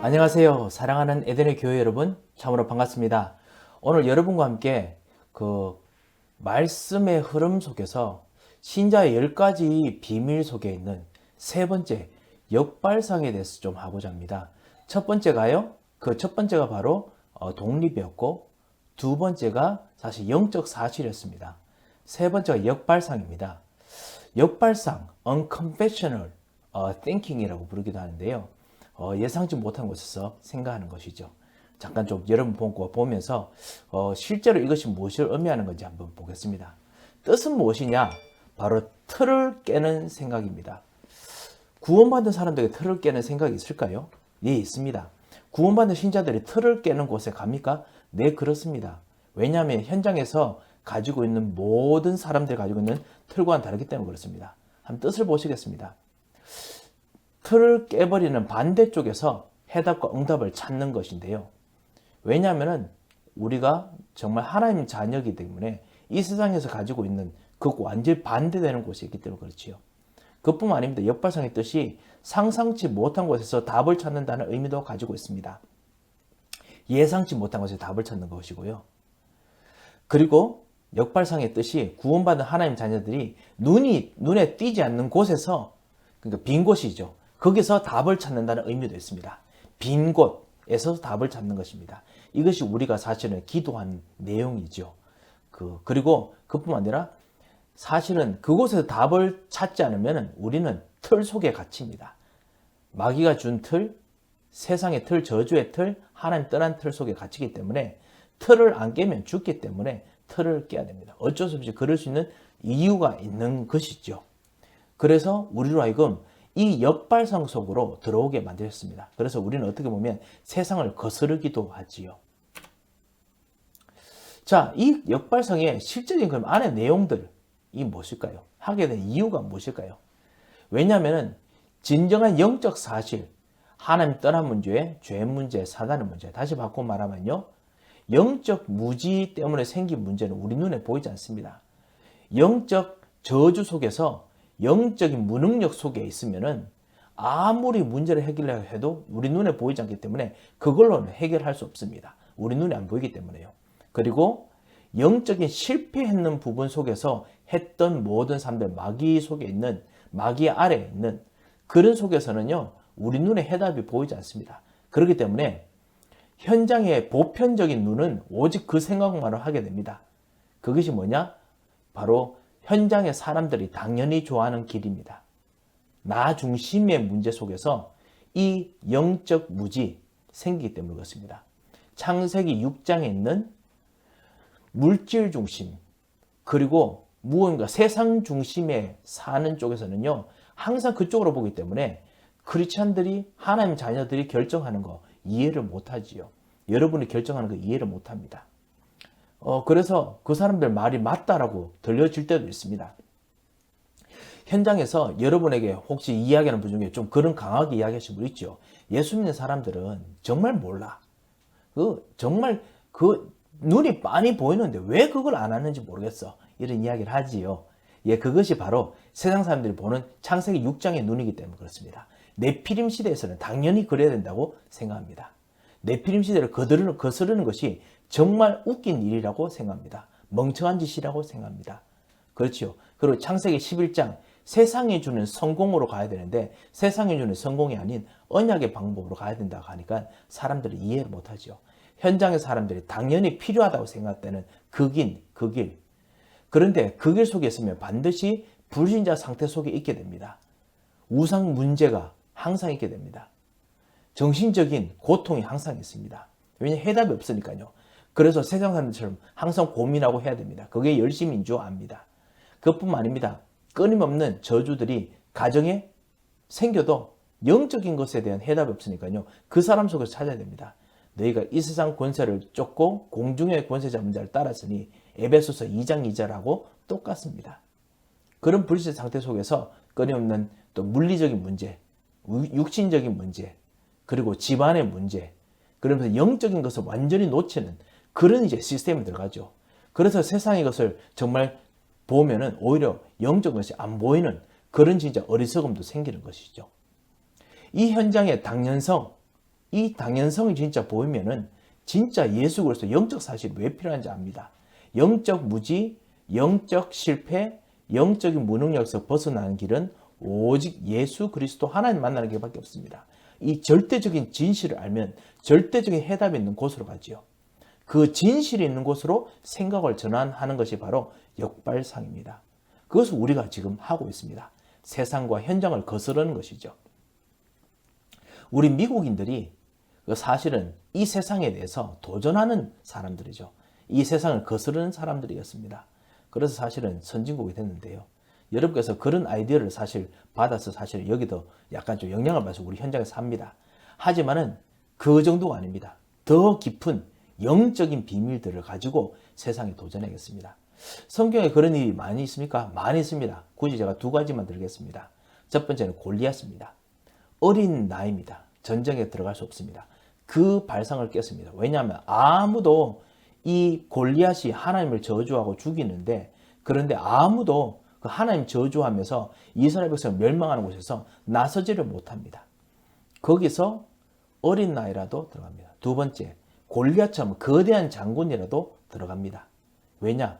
안녕하세요. 사랑하는 에덴의 교회 여러분, 참으로 반갑습니다. 오늘 여러분과 함께 그 말씀의 흐름 속에서 신자의 10가지 비밀 속에 있는 세 번째 역발상에 대해서 좀 하고자 합니다. 첫 번째가요. 그 첫 번째가 바로 독립이었고, 두 번째가 사실 영적 사실이었습니다. 세 번째가 역발상입니다. 역발상, unconventional thinking이라고 부르기도 하는데요. 예상치 못한 곳에서 생각하는 것이죠. 잠깐 좀 여러분 보면서 실제로 이것이 무엇을 의미하는 건지 한번 보겠습니다. 뜻은 무엇이냐? 바로 틀을 깨는 생각입니다. 구원받은 사람들에게 틀을 깨는 생각이 있을까요? 예, 있습니다. 구원받은 신자들이 틀을 깨는 곳에 갑니까? 네, 그렇습니다. 왜냐하면 현장에서 가지고 있는 모든 사람들이 가지고 있는 틀과는 다르기 때문에 그렇습니다. 한번 뜻을 보시겠습니다. 틀을 깨버리는 반대쪽에서 해답과 응답을 찾는 것인데요. 왜냐하면 우리가 정말 하나님 자녀이기 때문에 이 세상에서 가지고 있는 그 완전히 반대되는 곳이 있기 때문에 그렇지요. 그뿐만 아닙니다. 역발상의 뜻이 상상치 못한 곳에서 답을 찾는다는 의미도 가지고 있습니다. 예상치 못한 곳에 답을 찾는 것이고요. 그리고 역발상의 뜻이 구원받은 하나님 자녀들이 눈에 띄지 않는 곳에서, 그러니까 빈 곳이죠. 거기서 답을 찾는다는 의미도 있습니다. 빈 곳에서 답을 찾는 것입니다. 이것이 우리가 사실은 기도한 내용이죠. 그리고 그뿐만 아니라 사실은 그곳에서 답을 찾지 않으면 우리는 틀 속에 갇힙니다. 마귀가 준 틀, 세상의 틀, 저주의 틀, 하나님 떠난 틀 속에 갇히기 때문에 틀을 안 깨면 죽기 때문에 틀을 깨야 됩니다. 어쩔 수 없이 그럴 수 있는 이유가 있는 것이죠. 그래서 우리로 하여금 이 역발상 속으로 들어오게 만드셨습니다. 그래서 우리는 어떻게 보면 세상을 거스르기도 하지요. 자, 이 역발상의 실제적인 그럼 안의 내용들이 무엇일까요? 하게 된 이유가 무엇일까요? 왜냐하면 진정한 영적 사실, 하나님 떠난 문제, 죄 문제, 사단의 문제, 다시 바꿔 말하면요, 영적 무지 때문에 생긴 문제는 우리 눈에 보이지 않습니다. 영적 저주 속에서 영적인 무능력 속에 있으면은 아무리 문제를 해결하려 해도 우리 눈에 보이지 않기 때문에 그걸로는 해결할 수 없습니다. 우리 눈에 안 보이기 때문에요. 그리고 영적인 실패했는 부분 속에서 했던 모든 삶들, 마귀 속에 있는, 마귀 아래에 있는 그런 속에서는요, 우리 눈에 해답이 보이지 않습니다. 그렇기 때문에 현장의 보편적인 눈은 오직 그 생각만을 하게 됩니다. 그것이 뭐냐? 바로 현장의 사람들이 당연히 좋아하는 길입니다. 나 중심의 문제 속에서 이 영적 무지 생기기 때문에 그렇습니다. 창세기 6장에 있는 물질 중심, 그리고 무언가 세상 중심에 사는 쪽에서는요, 항상 그쪽으로 보기 때문에 크리스찬들이, 하나님 자녀들이 결정하는 거 이해를 못하지요. 여러분이 결정하는 거 이해를 못합니다. 그래서 그 사람들 말이 맞다라고 들려질 때도 있습니다. 현장에서 여러분에게 혹시 이야기하는 분 중에 좀 그런 강하게 이야기하시는 분 있죠. 예수 믿는 사람들은 정말 몰라. 정말 눈이 빤히 보이는데 왜 그걸 안 하는지 모르겠어. 이런 이야기를 하지요. 예, 그것이 바로 세상 사람들이 보는 창세기 6장의 눈이기 때문에 그렇습니다. 네피림 시대에서는 당연히 그래야 된다고 생각합니다. 네피림 시대를 거스르는 것이 정말 웃긴 일이라고 생각합니다. 멍청한 짓이라고 생각합니다. 그렇죠. 그리고 창세기 11장 세상이 주는 성공으로 가야 되는데 세상이 주는 성공이 아닌 언약의 방법으로 가야 된다고 하니까 사람들이 이해를 못하죠. 현장의 사람들이 당연히 필요하다고 생각되는 그 길. 그런데 그 길 속에 있으면 반드시 불신자 상태 속에 있게 됩니다. 우상 문제가 항상 있게 됩니다. 정신적인 고통이 항상 있습니다. 왜냐하면 해답이 없으니까요. 그래서 세상 사람들처럼 항상 고민하고 해야 됩니다. 그게 열심인 줄 압니다. 그것뿐만 아닙니다. 끊임없는 저주들이 가정에 생겨도 영적인 것에 대한 해답이 없으니까요. 그 사람 속에서 찾아야 됩니다. 너희가 이 세상 권세를 쫓고 공중의 권세 잡은 자를 따랐으니 에베소서 2장 2절하고 똑같습니다. 그런 불신의 상태 속에서 끊임없는 또 물리적인 문제, 육신적인 문제, 그리고 집안의 문제, 그러면서 영적인 것을 완전히 놓치는 그런 이제 시스템이 들어가죠. 그래서 세상의 것을 정말 보면은 오히려 영적인 것이 안 보이는 그런 진짜 어리석음도 생기는 것이죠. 이 현장의 당연성, 이 당연성이 진짜 보이면은 진짜 예수 그리스도 영적 사실이 왜 필요한지 압니다. 영적 무지, 영적 실패, 영적인 무능력에서 벗어나는 길은 오직 예수 그리스도 하나님 만나는 길밖에 없습니다. 이 절대적인 진실을 알면 절대적인 해답이 있는 곳으로 가지요. 그 진실이 있는 곳으로 생각을 전환하는 것이 바로 역발상입니다. 그것을 우리가 지금 하고 있습니다. 세상과 현장을 거스르는 것이죠. 우리 미국인들이 사실은 이 세상에 대해서 도전하는 사람들이죠. 이 세상을 거스르는 사람들이었습니다. 그래서 사실은 선진국이 됐는데요. 여러분께서 그런 아이디어를 사실 받아서 사실 여기도 약간 좀 영향을 받아서 우리 현장에서 합니다. 하지만은 그 정도가 아닙니다. 더 깊은 영적인 비밀들을 가지고 세상에 도전하겠습니다. 성경에 그런 일이 많이 있습니까? 많이 있습니다. 굳이 제가 두 가지만 들겠습니다. 첫 번째는 골리앗입니다. 어린 나이입니다. 전쟁에 들어갈 수 없습니다. 그 발상을 깼습니다. 왜냐하면 아무도 이 골리앗이 하나님을 저주하고 죽이는데, 그런데 아무도 그 하나님 저주하면서 이스라엘 백성을 멸망하는 곳에서 나서지를 못합니다. 거기서 어린 나이라도 들어갑니다. 두 번째, 골리앗처럼 거대한 장군이라도 들어갑니다. 왜냐?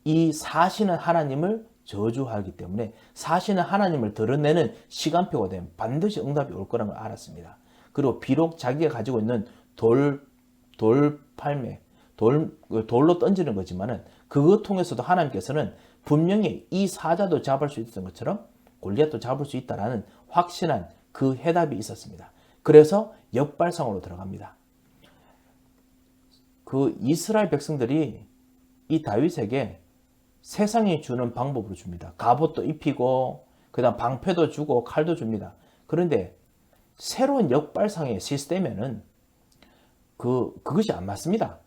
이 사시는 하나님을 저주하기 때문에 사시는 하나님을 드러내는 시간표가 되면 반드시 응답이 올 거라는 걸 알았습니다. 그리고 비록 자기가 가지고 있는 돌팔매, 돌로 던지는 거지만은 그것 통해서도 하나님께서는 분명히 이 사자도 잡을 수 있었던 것처럼 골리앗도 잡을 수 있다라는 확신한 그 해답이 있었습니다. 그래서 역발상으로 들어갑니다. 그 이스라엘 백성들이 이 다윗에게 세상이 주는 방법으로 줍니다. 갑옷도 입히고 그다음 방패도 주고 칼도 줍니다. 그런데 새로운 역발상의 시스템에는 그것이 안 맞습니다.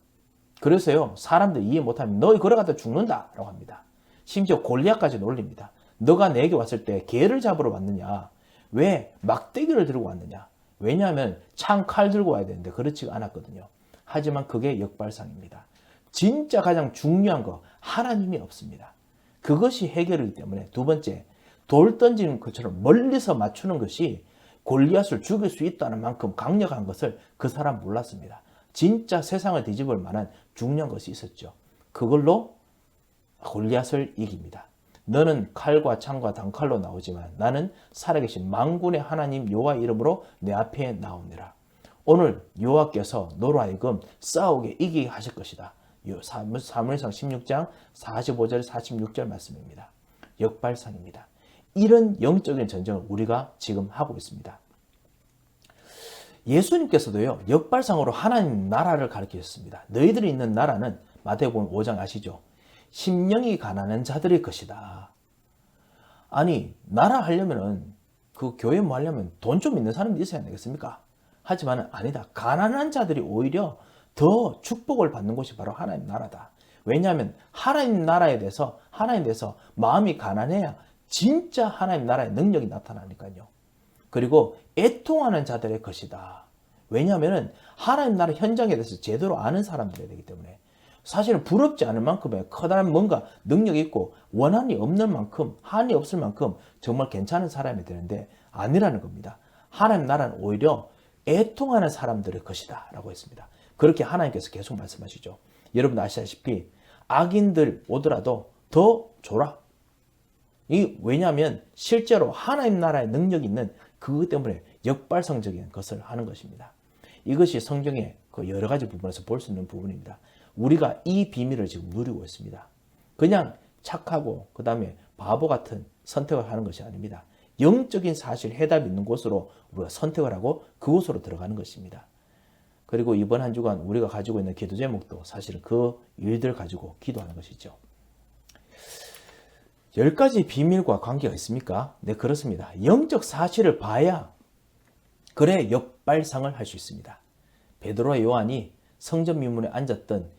그래서요, 사람들이 이해 못하면 너희 걸어가다 죽는다 라고 합니다. 심지어 골리앗까지 놀립니다. 너가 내게 왔을 때 개를 잡으러 왔느냐? 왜 막대기를 들고 왔느냐? 왜냐하면 창, 칼 들고 와야 되는데 그렇지가 않았거든요. 하지만 그게 역발상입니다. 진짜 가장 중요한 거, 하나님이 없습니다. 그것이 해결이기 때문에 두 번째, 돌 던지는 것처럼 멀리서 맞추는 것이 골리앗을 죽일 수 있다는 만큼 강력한 것을 그 사람 몰랐습니다. 진짜 세상을 뒤집을 만한 중요한 것이 있었죠. 그걸로 골리앗을 이깁니다. 너는 칼과 창과 단칼로 나오지만 나는 살아계신 만군의 하나님 여호와 이름으로 내 앞에 나오니라. 오늘 여호와께서 너로 하여금 싸우게 이기게 하실 것이다. 사무엘상 16장 45절 46절 말씀입니다. 역발상입니다. 이런 영적인 전쟁을 우리가 지금 하고 있습니다. 예수님께서도요, 역발상으로 하나님 나라를 가르치셨습니다. 너희들이 있는 나라는 마태복음 5장 아시죠? 심령이 가난한 자들의 것이다. 아니, 나라 하려면은 그 교회 뭐 하려면 돈 좀 있는 사람이 있어야 되겠습니까? 하지만 아니다. 가난한 자들이 오히려 더 축복을 받는 곳이 바로 하나님 나라다. 왜냐하면 하나님 나라에 대해서 마음이 가난해야 진짜 하나님 나라의 능력이 나타나니까요. 그리고 애통하는 자들의 것이다. 왜냐하면 하나님 나라 현장에 대해서 제대로 아는 사람들이 되기 때문에 사실은 부럽지 않을 만큼의 커다란 뭔가 능력이 있고 원한이 없는 만큼, 한이 없을 만큼 정말 괜찮은 사람이 되는데 아니라는 겁니다. 하나님 나라는 오히려 애통하는 사람들의 것이다 라고 했습니다. 그렇게 하나님께서 계속 말씀하시죠. 여러분 아시다시피 악인들 오더라도 더 줘라. 왜냐하면 실제로 하나님 나라의 능력이 있는 그것 때문에 역발성적인 것을 하는 것입니다. 이것이 성경의 그 여러 가지 부분에서 볼 수 있는 부분입니다. 우리가 이 비밀을 지금 누리고 있습니다. 그냥 착하고 그 다음에 바보 같은 선택을 하는 것이 아닙니다. 영적인 사실 해답이 있는 곳으로 우리가 선택을 하고 그곳으로 들어가는 것입니다. 그리고 이번 한 주간 우리가 가지고 있는 기도 제목도 사실은 그 일들 가지고 기도하는 것이죠. 10가지 비밀과 관계가 있습니까? 네, 그렇습니다. 영적 사실을 봐야 그래 역발상을 할 수 있습니다. 베드로와 요한이 성전 미문에 앉았던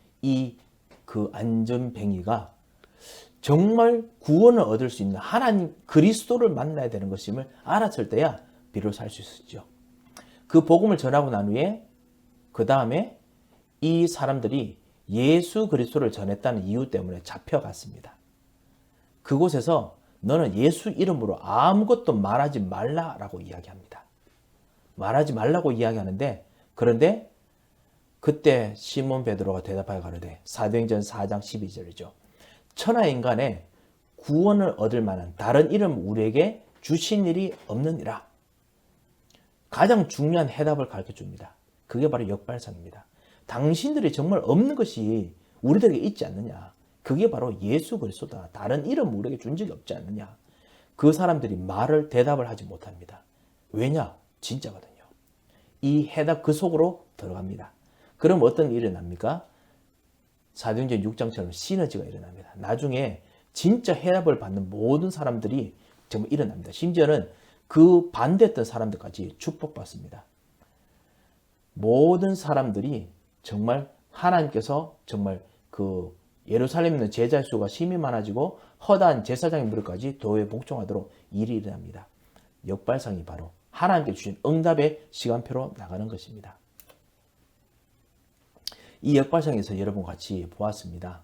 그 안전뱅이가 정말 구원을 얻을 수 있는 하나님 그리스도를 만나야 되는 것임을 알았을 때야 비로소 할 수 있었죠. 그 복음을 전하고 난 후에 그 다음에 이 사람들이 예수 그리스도를 전했다는 이유 때문에 잡혀갔습니다. 그곳에서 너는 예수 이름으로 아무것도 말하지 말라라고 이야기합니다. 말하지 말라고 이야기하는데, 그런데 그때 시몬 베드로가 대답하여 가로되, 사도행전 4장 12절이죠. 천하 인간의 구원을 얻을 만한 다른 이름 우리에게 주신 일이 없느니라. 가장 중요한 해답을 가르쳐 줍니다. 그게 바로 역발상입니다. 당신들이 정말 없는 것이 우리들에게 있지 않느냐. 그게 바로 예수 그리스도다. 다른 이름 우리에게 준 적이 없지 않느냐. 그 사람들이 대답을 하지 못합니다. 왜냐? 진짜거든요. 이 해답 그 속으로 들어갑니다. 그럼 어떤 일이 일어납니까? 사도행전 6장처럼 시너지가 일어납니다. 나중에 진짜 해답을 받는 모든 사람들이 정말 일어납니다. 심지어는 그 반대했던 사람들까지 축복받습니다. 모든 사람들이 정말 하나님께서 정말 그 예루살렘에 있는 제자의 수가 심히 많아지고 허다한 제사장의 무리까지 도에 복종하도록 일이 일어납니다. 역발상이 바로 하나님께 주신 응답의 시간표로 나가는 것입니다. 이 역발상에서 여러분 같이 보았습니다.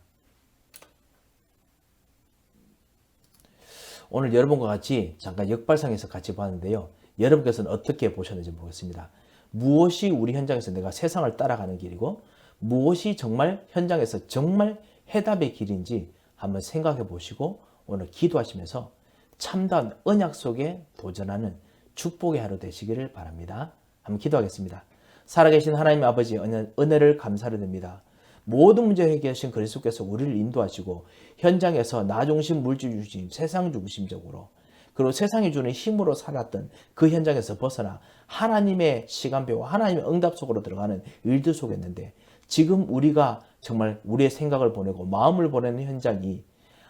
오늘 여러분과 같이 잠깐 역발상에서 같이 봤는데요. 여러분께서는 어떻게 보셨는지 보겠습니다. 무엇이 우리 현장에서 내가 세상을 따라가는 길이고 무엇이 정말 현장에서 정말 해답의 길인지 한번 생각해 보시고 오늘 기도하시면서 참다운 언약 속에 도전하는 축복의 하루 되시기를 바랍니다. 한번 기도하겠습니다. 살아계신 하나님 아버지 은혜를 감사를 드립니다. 모든 문제 해결하신 그리스도께서 우리를 인도하시고 현장에서 나 중심, 물질 중심, 세상 중심적으로 그리고 세상이 주는 힘으로 살았던 그 현장에서 벗어나 하나님의 시간표와 하나님의 응답 속으로 들어가는 일들 속에 있는데 지금 우리가 정말 우리의 생각을 보내고 마음을 보내는 현장이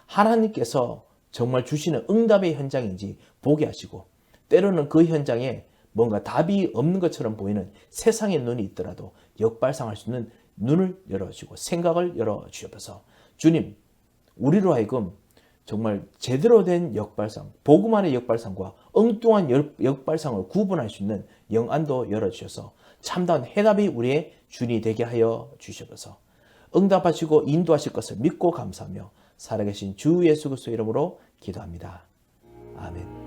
하나님께서 정말 주시는 응답의 현장인지 보게 하시고 때로는 그 현장에 뭔가 답이 없는 것처럼 보이는 세상의 눈이 있더라도 역발상할 수 있는 눈을 열어주시고 생각을 열어주셔서 주님 우리로 하여금 정말 제대로 된 역발상, 복음 안의 역발상과 엉뚱한 역발상을 구분할 수 있는 영안도 열어주셔서 참다운 해답이 우리의 준이 되게 하여 주셔서 응답하시고 인도하실 것을 믿고 감사하며 살아계신 주 예수 그리스도 이름으로 기도합니다. 아멘.